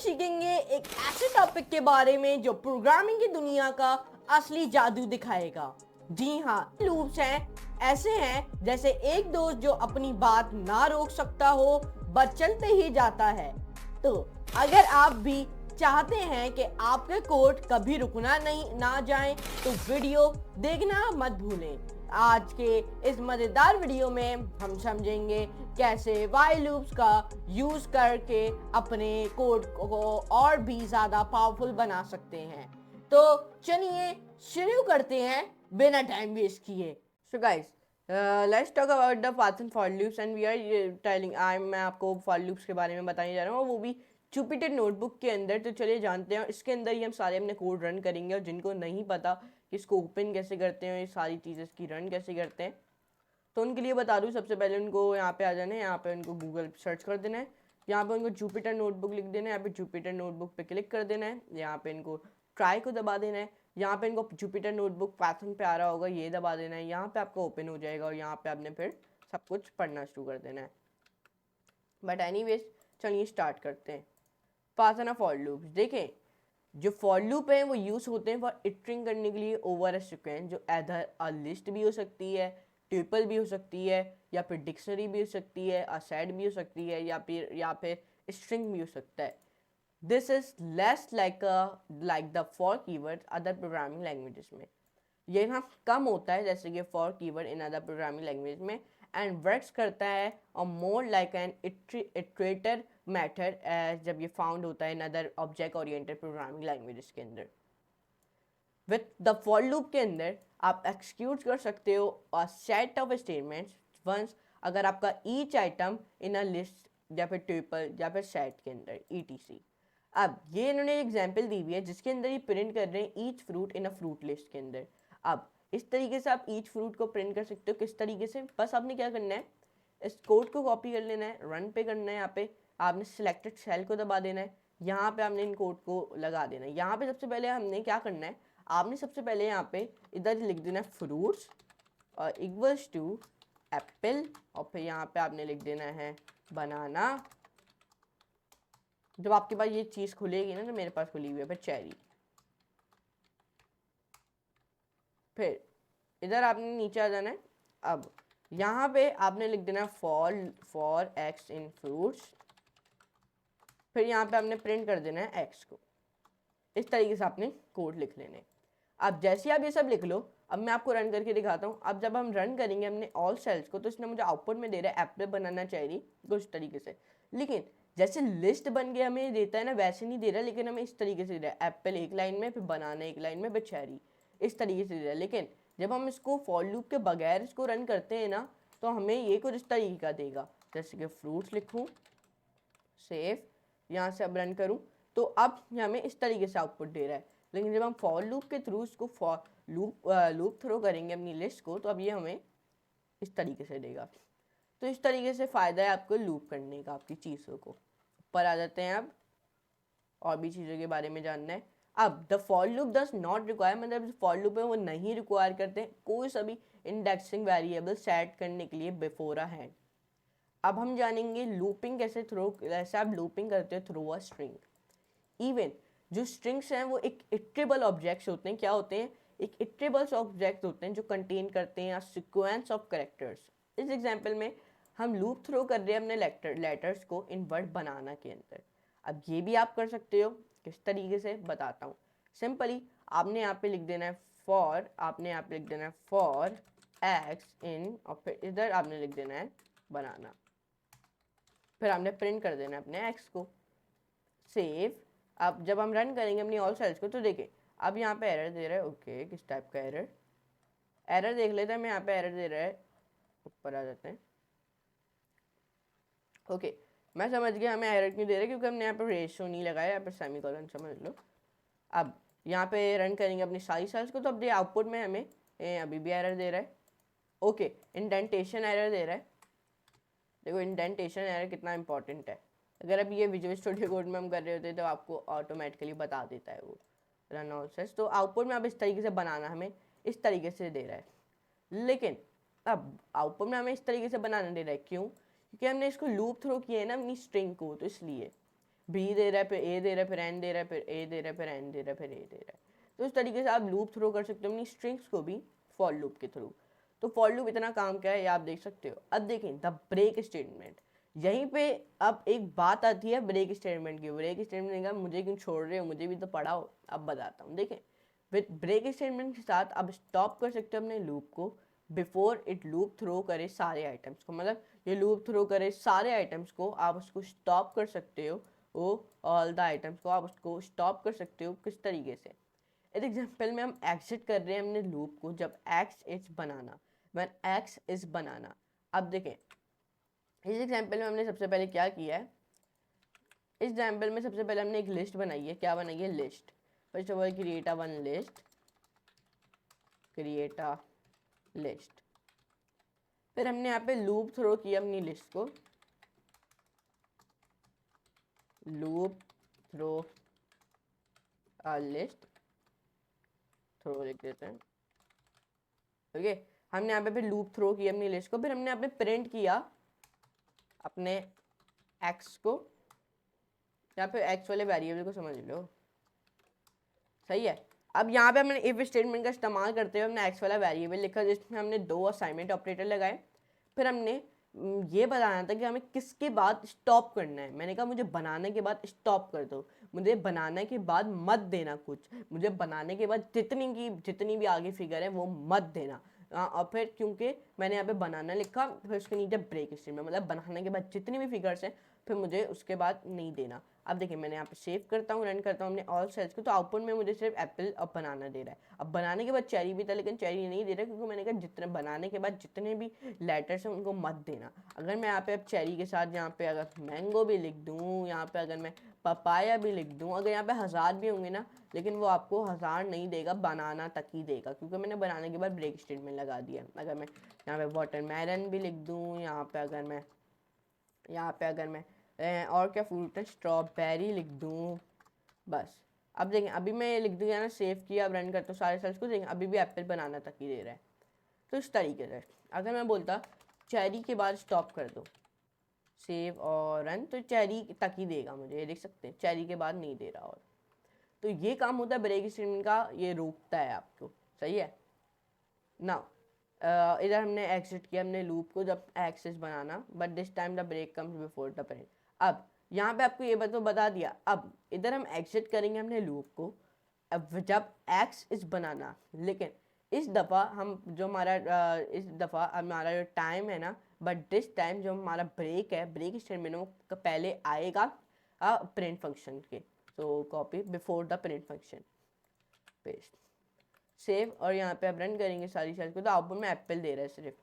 सीखेंगे एक ऐसे टॉपिक के बारे में जो प्रोग्रामिंग की दुनिया का असली जादू दिखाएगा। जी हाँ, लूप्स हैं, ऐसे हैं जैसे एक दोस्त जो अपनी बात ना रोक सकता हो बस चलते ही जाता है। तो अगर आप भी चाहते हैं कि आपके कोड कभी रुकना नहीं ना जाए तो वीडियो देखना मत भूलें। आज के इस मज़ेदार वीडियो में हम समझेंगे कैसे वाइल लूप्स का यूज़ करके अपने कोड को और भी ज़्यादा पावरफुल बना सकते हैं। तो चलिए शुरू करते हैं बिना टाइम वेस्ट किए। So guys, let's talk about the Python for loops and we are telling मैं आपको फॉर लूप्स के बारे में बताने जा रहा हूँ, वो भी जुपिटर नोटबुक के अंदर। तो चलिए जानते हैं, इसके अंदर ही हम सारे अपने कोड रन करेंगे। और जिनको नहीं पता कि इसको ओपन कैसे करते हैं, ये सारी चीज़ें इसकी रन कैसे करते हैं, तो उनके लिए बता दूँ। सबसे पहले उनको यहाँ पे आ जाना है, यहाँ पे उनको गूगल सर्च कर देना है, यहाँ पे उनको जुपिटर नोटबुक लिख देना है, यहाँ पे जुपिटर नोटबुक पे क्लिक कर देना है, यहाँ पे इनको ट्राई को दबा देना है, यहाँ पे इनको जुपिटर नोटबुक पाइथन पे आ रहा होगा, ये दबा देना है, यहाँ पे आपका ओपन हो जाएगा और यहाँ पे आपने फिर सब कुछ पढ़ना शुरू कर देना है। बट एनीवेज चलिए स्टार्ट करते हैं। पाइथन फॉर लूप्स देखें, जो फॉर लूप है वो यूज़ होते हैं फॉर इटरिंग करने के लिए ओवर अ सीक्वेंस, जो एदर अ लिस्ट भी हो सकती है, ट्यूपल भी हो सकती है, या फिर डिक्शनरी भी हो सकती है, अ सेट भी हो सकती है, या फिर स्ट्रिंग भी हो सकता है। This is less like the for keyword other programming languages में। ये ना कम होता है जैसे कि for keyword in other programming language में, एंड वर्क्स करता है और more like an iterator method जब ये फाउंड होता है in other object oriented programming languages के अंदर। विथ द फॉर लूप के अंदर आप एक्सिक्यूट कर सकते हो a set of statements once अगर आपका each item in a list या फिर ट्यूपल या फिर सेट के अंदर ETC। अब ये इन्होंने एग्जांपल दी हुई है जिसके अंदर ये प्रिंट कर रहे हैं each fruit in a fruit list के अंदर। अब इस तरीके से आप ईच फ्रूट को प्रिंट कर सकते हो। किस तरीके से? बस आपने क्या करना है, इस कोड को कॉपी कर लेना है, रन पे करना है, यहाँ पे आपने सिलेक्टेड सेल को दबा देना है, यहाँ पे आपने इन कोड को लगा देना है। यहाँ पे सबसे पहले हमने क्या करना है, आपने सबसे पहले यहाँ पे इधर लिख देना है फ्रूट्स और इक्वल्स टू एप्पल, और फिर यहाँ पे आपने लिख देना है बनाना। जब आपके पास ये चीज़ खुलेगी ना, तो मेरे पास खुली हुई है फिर चेरी। फिर इधर आपने नीचे आ जाना है। अब यहाँ पे आपने लिख देना फॉर एक्स इन फ्रूट्स, फिर यहाँ पे आपने प्रिंट कर देना है एक्स को। इस तरीके से आपने कोड लिख लेने। अब जैसे आप ये सब लिख लो, अब मैं आपको रन करके दिखाता हूँ। अब जब हम रन करेंगे अपने ऑल सेल्स को, तो इसने मुझे आउटपुट में दे रहा है एप्पल बनाना चाहिए कुछ तरीके से, लेकिन जैसे लिस्ट बन के हमें देता है ना वैसे नहीं दे रहा, लेकिन हमें इस तरीके से दे रहा है, एप्पल एक लाइन में, फिर बनाना एक लाइन में, फिर चेरी, इस तरीके से दे रहा है। लेकिन जब हम इसको फॉर लूप के बगैर इसको रन करते हैं ना, तो हमें ये कुछ इस तरीके का देगा, जैसे कि फ्रूट्स लिखूँ, सेव, यहाँ से अब रन करूँ, तो अब हमें इस तरीके से आउटपुट दे रहा है। लेकिन जब हम फॉर लूप के थ्रू इसको फॉर लूप थ्रो करेंगे अपनी लिस्ट को, तो अब ये हमें इस तरीके से देगा। तो इस तरीके से फ़ायदा है आपको लूप करने का आपकी चीज़ों को। ऊपर आ जाते हैं अब, और भी चीज़ों के बारे में जानना है। अब the for loop does not require, मतलब फॉर लूप है वो नहीं रिक्वायर करते कोई सभी इंडेक्सिंग वेरिएबल सेट करने के लिए बिफोर अ हैंड। अब हम जानेंगे लूपिंग कैसे आप लूपिंग करते हो थ्रू अ स्ट्रिंग। इवन जो स्ट्रिंग्स हैं वो एक इटरेबल ऑब्जेक्ट्स होते हैं। क्या होते हैं? एक इटरेबल ऑब्जेक्ट होते हैं जो कंटेन करते हैं सीक्वेंस ऑफ कैरेक्टर्स। इस एग्जांपल में हम लूप थ्रो कर रहे हैं अपने लेटर्स को इन वर्ड बनाना के अंदर। अब ये भी आप कर सकते हो, किस तरीके से बताता हूँ। सिंपली आपने यहाँ पे लिख देना है फॉर, आपने यहाँ पे लिख देना है फॉर एक्स इन, और फिर इधर आपने लिख देना है बनाना, फिर आपने प्रिंट कर देना है अपने एक्स को, सेव। अब जब हम रन करेंगे अपनी ऑल सेल्स को, तो देखिए अब यहाँ पे एरर दे रहा है। ओके, किस टाइप का एरर देख लेते हैं। मैं यहाँ पे एरर दे रहा है, ऊपर आ जाते हैं। ओके, मैं समझ गया हमें एरर क्यों दे रहा है, क्योंकि हमने यहाँ पे रेशो नहीं लगाया, यहाँ पे सेमीकोलन समझ लो। अब यहाँ पे रन करेंगे अपनी सारी सेल्स को, तो अब आउटपुट में हमें अभी भी एरर दे रहा है। ओके, इंडेंटेशन एरर दे रहा है। देखो इंडेंटेशन एरर कितना इंपॉर्टेंट है। अगर अभी ये विजुअल स्टूडियो कोड में हम कर रहे होते तो आपको ऑटोमेटिकली बता देता है वो रन ऑल सेल्स। तो आउटपुट में अब इस तरीके से बनाना हमें इस तरीके से दे रहा है, लेकिन अब आउटपुट में हमें इस तरीके से बनाना दे रहा है। क्यों? क्योंकि हमने इसको लूप थ्रो किया है ना अपनी स्ट्रिंग को, तो इसलिए। बी दे रहा है, फिर ए दे रहा है, फिर एन दे रहा है, फिर ए दे रहा है, फिर एन दे रहा है, फिर ए दे रहा है। तो इस तरीके से आप लूप थ्रो कर सकते हो अपनी स्ट्रिंग्स को भी फॉर लूप के थ्रू। तो फॉर लूप इतना काम क्या है ये आप देख सकते हो। अब देखें द ब्रेक स्टेटमेंट, यहीं पे अब एक बात आती है ब्रेक स्टेटमेंट की। ब्रेक स्टेटमेंट का मुझे क्यों छोड़ रहे हो, मुझे भी तो पढ़ाओ। अब बताता हूँ। देखें विद ब्रेक स्टेटमेंट के साथ आप स्टॉप कर सकते हो अपने लूप को बिफोर इट लूप थ्रो करे सारे आइटम्स को। मतलब ये लूप थ्रो करे सारे आइटम्स को, आप उसको स्टॉप कर सकते हो। वो ऑल द आइटम्स को आप उसको स्टॉप कर सकते हो किस तरीके से। इस एग्जाम्पल में हम एग्जिट कर रहे हैं हमने लूप को जब x is banana, when x is banana. अब देखें इस एग्जाम्पल में हमने सबसे पहले क्या किया है। इस एग्जाम्पल में सबसे पहले हमने एक लिस्ट बनाई है। क्या बनाई है? List. First of all create a one list, create a list. फिर हमने यहाँ पे लूप थ्रो किया अपनी लिस्ट को, loop through a list, through लिख देते हैं। ओके हमने यहाँ पे फिर लूप थ्रो किया अपनी लिस्ट को। फिर हमने यहाँ पे प्रिंट किया अपने एक्स को, यहाँ पे एक्स वाले वेरिएबल को समझ लो, सही है। अब यहाँ पे हमने इफ स्टेटमेंट का इस्तेमाल करते हुए हमने एक्स वाला वेरिएबल लिखा जिसमें हमने दो असाइनमेंट ऑपरेटर लगाए। फिर हमने ये बताना था कि हमें किसके बाद स्टॉप करना है। मैंने कहा मुझे बनाने के बाद स्टॉप कर दो, मुझे बनाने के बाद मत देना कुछ, मुझे बनाने के बाद जितनी भी आगे फिगर है वो मत देना। और फिर क्योंकि मैंने यहाँ पे बनाना लिखा, फिर उसके नीचे ब्रेक स्टेटमेंट, मतलब बनाने के बाद जितनी भी फिगर्स हैं फिर मुझे उसके बाद नहीं देना। अब देखिए मैंने यहाँ पे सेव करता हूँ, रन करता हूँ अपने ऑल सेल्स को, तो आउटपुट में मुझे सिर्फ एप्पल और बनाना दे रहा है। अब बनाने के बाद चेरी भी था लेकिन चेरी नहीं दे रहा क्योंकि मैंने कहा जितने बनाने के बाद जितने भी लेटर्स हैं उनको मत देना। अगर मैं यहाँ पे अब चेरी के साथ यहाँ पे अगर मैंगो भी लिख दूँ, यहाँ पे अगर मैं पपाया भी लिख दूँ, अगर यहाँ पे 1000 भी होंगे ना, लेकिन वो आपको 1000 नहीं देगा, बनाना तक ही देगा क्योंकि मैंने बनाने के बाद ब्रेक स्टेटमेंट लगा दिया। अगर मैं यहाँ पे वाटरमेलन भी लिख दूँ, यहाँ पे अगर मैं और क्या फ्रूट है, स्ट्रॉबेरी लिख दूँ, बस। अब देखें अभी मैं ये लिख दूँगा ना, सेव किया, अब रन करता हूँ सारे सेल्स को, देखें अभी भी एप्पल बनाना तक ही दे रहा है। तो इस तरीके से अगर मैं बोलता चेरी के बाद स्टॉप कर दो, सेव और रन, तो चेरी तक ही देगा मुझे, ये देख सकते हैं चेरी के बाद नहीं दे रहा। और तो ये काम होता है ब्रेक स्टेटमेंट का, ये रोकता है आपको, सही है ना। इधर हमने एग्जिट किया हमने लूप को जब एक्सेस बनाना, but this time the break comes before the print. अब यहाँ पे आपको ये बता दिया। अब इधर हम एग्जिट करेंगे हमने लूप को अब जब एक्स इज बनाना, लेकिन इस दफ़ा हम जो हमारा इस दफ़ा हमारा जो टाइम है ना, बट दिस टाइम जो हमारा ब्रेक है, ब्रेक स्टेटमेंट का पहले आएगा प्रिंट फंक्शन के। सो copy before the print function, paste, save, और यहाँ पे अब रन करेंगे सारी सेल्स को, तो आउटपुट में एप्पल दे रहा है सिर्फ।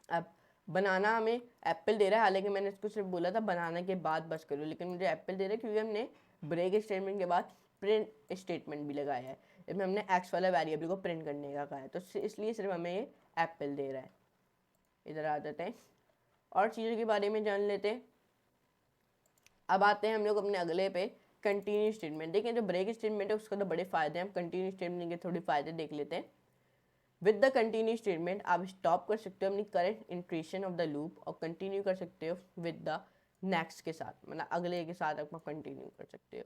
अब बनाना हमें एप्पल दे रहा है, हालांकि मैंने इसको सिर्फ बोला था बनाने के बाद बस करो, लेकिन मुझे एप्पल दे रहा है क्योंकि हमने ब्रेक स्टेटमेंट के बाद प्रिंट स्टेटमेंट भी लगाया है, इसमें हमने एक्स वाला वेरिएबल को प्रिंट करने का कहा है, तो इसलिए सिर्फ हमें ये एप्पल दे रहा है। इधर आ जाते हैं और चीज़ों के बारे में जान लेते हैं। अब आते हैं हम लोग अपने अगले पे, कंटिन्यू स्टेटमेंट। देखें जो ब्रेक स्टेटमेंट है उसका तो बड़े फ़ायदे हैं, हम कंटिन्यू स्टेटमेंट के थोड़े फ़ायदे देख लेते हैं। विद द कंटिन्यू स्टेटमेंट आप स्टॉप कर सकते हो अपनी current iteration of the loop और कंटिन्यू कर सकते हो विद द नेक्स्ट के साथ, मतलब अगले के साथ आप कंटिन्यू कर सकते हो।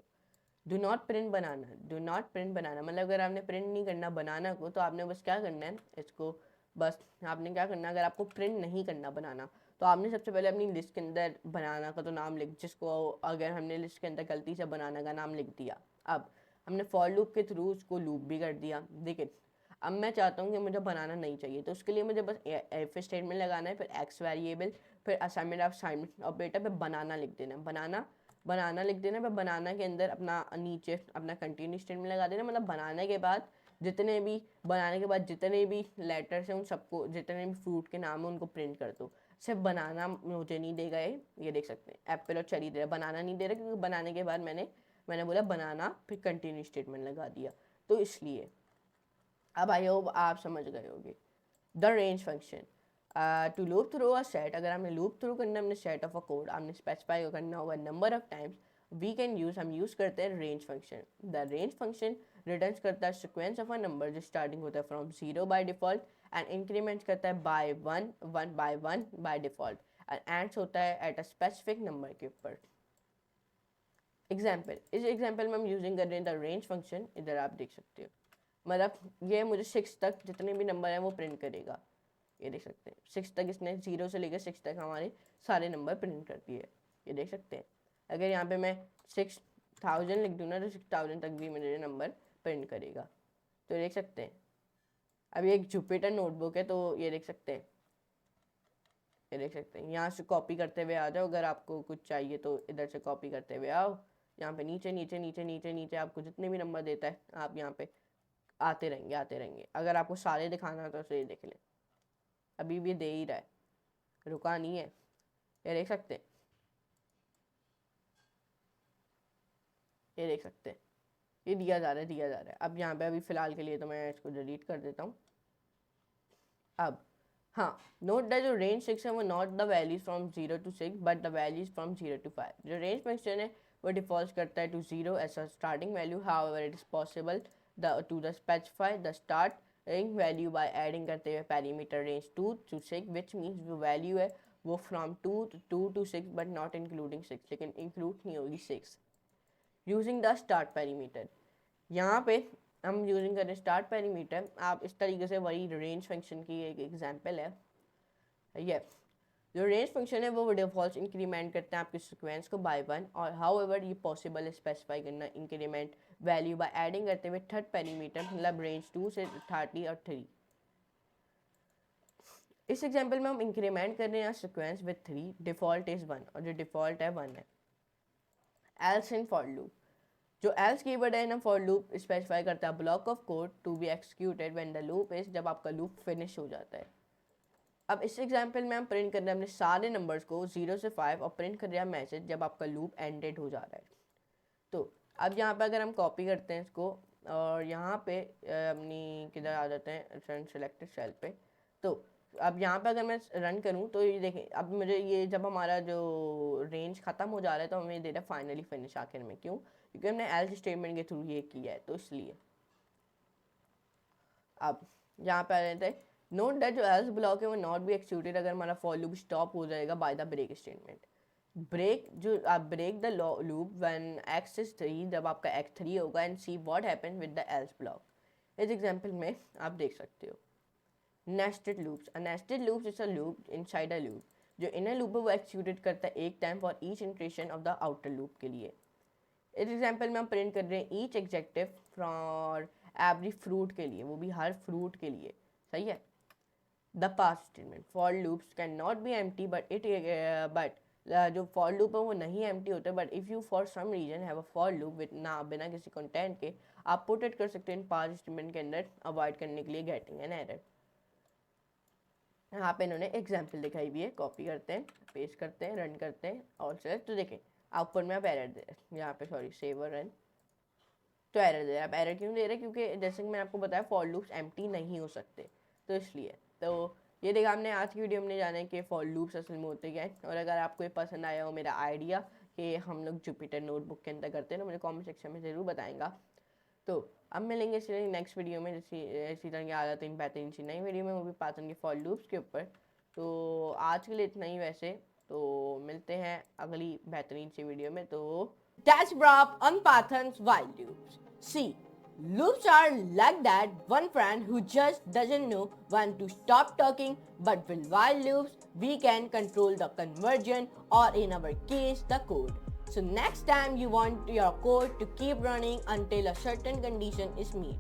डू नॉट प्रिंट बनाना, डू नॉट प्रिंट बनाना मतलब अगर आपने प्रिंट नहीं करना बनाना को, तो आपने बस क्या करना है, इसको बस आपने क्या करना है, अगर आपको प्रिंट नहीं करना बनाना तो आपने सबसे पहले अपनी लिस्ट के अंदर बनाना का तो नाम लिख, जिसको अगर हमने लिस्ट के अंदर गलती से बनाना का नाम लिख दिया, अब हमने फॉर लूप के थ्रू उसको लूप भी कर दिया। देखिए अब मैं चाहता हूँ कि मुझे बनाना नहीं चाहिए, तो उसके लिए मुझे बस एफ स्टेटमेंट लगाना है, फिर एक्स वेरिएबल, फिर असाइनमेंट ऑपरेटर पे बनाना लिख देना, बनाना लिख देना, फिर बनाना के अंदर अपना नीचे अपना कंटिन्यू स्टेटमेंट लगा देना। मतलब बनाने के बाद जितने भी लेटर्स हैं उन सबको, जितने भी फ्रूट के नाम हैं उनको प्रिंट कर दो। सिर्फ बनाना मुझे नहीं देगा, ये देख सकते हैं एप्पल और चेरी दे रहा, बनाना नहीं दे रहा क्योंकि बनाने के बाद मैंने बोला बनाना फिर कंटिन्यू स्टेटमेंट लगा दिया, तो इसलिए। अब आई होप आप समझ गए होंगे। The range function, to loop through a set, अगर हमने लूप थ्रू करना हमने सेट ऑफ अ कोड हमने स्पेसिफाई करना होगा नंबर ऑफ टाइम्स, हम यूज़ करते हैं range function. The range function returns करता है सिक्वेंस ऑफ अ नंबर जो स्टार्टिंग होता है from 0 by default and increment करता है by 1 by default and ends होता है एट अ स्पेसिफिक नंबर के ऊपर। एग्जाम्पल, इस एग्जाम्पल में हम यूजिंग कर रहे हैं द रेंज फंक्शन। इधर आप देख सकते हो, मतलब ये मुझे 6 तक जितने भी नंबर हैं वो प्रिंट करेगा। ये देख सकते हैं 6 तक इसने 0 से लेकर 6 तक हमारे सारे नंबर प्रिंट कर दिए। ये देख सकते हैं। अगर यहाँ पे मैं 6000 लिख दूँ ना तो 6000 तक भी मुझे नंबर प्रिंट करेगा। तो देख सकते हैं। अब ये एक जुपिटर नोटबुक है, तो ये देख सकते हैं, ये देख सकते हैं। यहाँ से कॉपी करते हुए आ जाओ, अगर आपको कुछ चाहिए तो इधर से कॉपी करते हुए आओ। यहाँ पे नीचे नीचे नीचे नीचे नीचे आपको जितने भी नंबर देता है आप यहाँ पे आते रहेंगे आते रहेंगे। अगर आपको सारे दिखाना है तो ये देख लें, अभी भी दे ही रहा है, रुका नहीं है। ये देख सकते हैं, ये देख सकते हैं, ये दिया जा रहा है दिया जा रहा है। अब यहाँ पे अभी फ़िलहाल के लिए तो मैं इसको डिलीट कर देता हूँ। अब हाँ, नोट दैट जो रेंज 6 है वो not the values from 0 to 6 but the values from 0 to 5। जो रेंज फंक्शन है वो डिफॉल्ट करता है to 0 as a starting value. However it is possible to the specify the starting value by adding करते हुए parameter range 2 to 6 which means जो वैल्यू है वो from 2 to 6 but not including 6, लेकिन इंक्लूड नहीं होगी 6 यूजिंग द स्टार्ट पैरीमीटर। यहाँ पे हम यूजिंग करें स्टार्ट पैरीमीटर। आप इस तरीके से वही रेंज फंक्शन की एक एग्जांपल है। ये जो रेंज फंक्शन है वो डिफॉल्ट इंक्रीमेंट करते हैं आपके सीक्वेंस को बाय 1, और हाउएवर ये पॉसिबल है स्पेसिफाई करना इंक्रीमेंट वैल्यू बाय एडिंग करते हुए थर्ड पैरीमीटर, मतलब रेंज 2 से 30 और 3। इस एग्जांपल में हम इंक्रीमेंट कर रहे हैं सीक्वेंस विद 3, डिफॉल्ट इज 1 और जो डिफॉल्ट है 1 है। एल्स इन फॉर लूप, जो एल्स कीवर्ड है ना फॉर लूप स्पेसिफाई करता है block of code to be executed when the loop is, जब आपका लूप फिनिश हो जाता है। अब इस एग्जांपल में हम प्रिंट कर रहे हैं अपने सारे नंबर्स को 0 से 5 और प्रिंट कर रहे हैं मैसेज जब आपका लूप एंडेड हो जा रहा है। तो अब यहाँ पे अगर हम कॉपी करते हैं इसको और यहाँ पे अपनी किधर आ जाते हैं सेलेक्टेड सेल पे, तो अब यहाँ पे अगर मैं रन करूँ तो ये देखें, अब मुझे ये जब हमारा जो रेंज ख़त्म हो जा रहा है तो हमें दे रहा है फाइनली फिनिश आखिर में। क्यों? क्योंकि हमने एल्स स्टेटमेंट के थ्रू ये किया है, तो इसलिए। अब यहाँ पे आ जाते हैं, नोट दैट जो एल्स ब्लॉक है वो नॉट बी एक्सिक्यूटेड अगर हमारा फॉर लूप स्टॉप हो जाएगा by the break statement. Break जो आप break the loop when x is 3, जब आपका x 3 होगा, and see what happens with the else block. इस एग्जांपल में आप देख सकते हो nested loops. A nested loops is a loop inside a loop. जो इनर लूप है वो एक्सिक्यूटेड करता है एक time for each iteration of the outer loop के लिए। इस एग्जांपल में हम प्रिंट कर रहे हैं each executive for every fruit के लिए, वो भी हर फ्रूट के लिए। सही है। The pass statement, for loops can not be empty but जो फॉर लूप है वो नहीं एम्प्टी होते, but if you for some reason have a for loop with ना बिना किसी कंटेंट के, आप पुट इट कर सकते हैं पास्ट स्टेटमेंट के अंदर अवॉइड करने के लिए गेटिंग एन एरर। यहाँ पे इन्होंने एग्जाम्पल दिखाई हुई है, कॉपी करते हैं, पेस्ट करते हैं, रन करते हैं और सेव। तो देखें आउटपुट में आप एरर दे रहे हैं, यहाँ पे सॉरी सेव और रन, तो एरर दे रहे हैं। आप एरर क्यों दे रहे हैं? क्योंकि जैसे कि मैंने आपको बताया फॉर लूप्स एम्प्टी नहीं हो सकते, तो इसलिए। तो ये देखा हमने आज की वीडियो में जाना है कि फॉर लूप्स असल में होते क्या है। और अगर आपको ये पसंद आया हो मेरा आइडिया कि हम लोग जुपिटर नोटबुक के अंदर करते हैं, तो मुझे कमेंट सेक्शन में ज़रूर बताएंगा। तो अब मिलेंगे इसी नेक्स्ट वीडियो में, इसी तरह की आ जाते हैं बेहतरीन सी नई वीडियो में, वो भी पाइथन के फॉर लूप्स के ऊपर। तो आज के लिए इतना ही वैसे, तो मिलते हैं अगली बेहतरीन सी वीडियो में। तो That's wrap on Python's while loops. See, loops are like that one friend who just doesn't know when to stop talking, but with while loops, we can control the conversion or in our case, the code. So next time you want your code to keep running until a certain condition is met,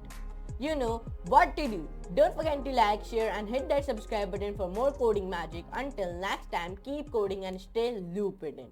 you know what to do. Don't forget to like, share and hit that subscribe button for more coding magic. Until next time, keep coding and stay looped in.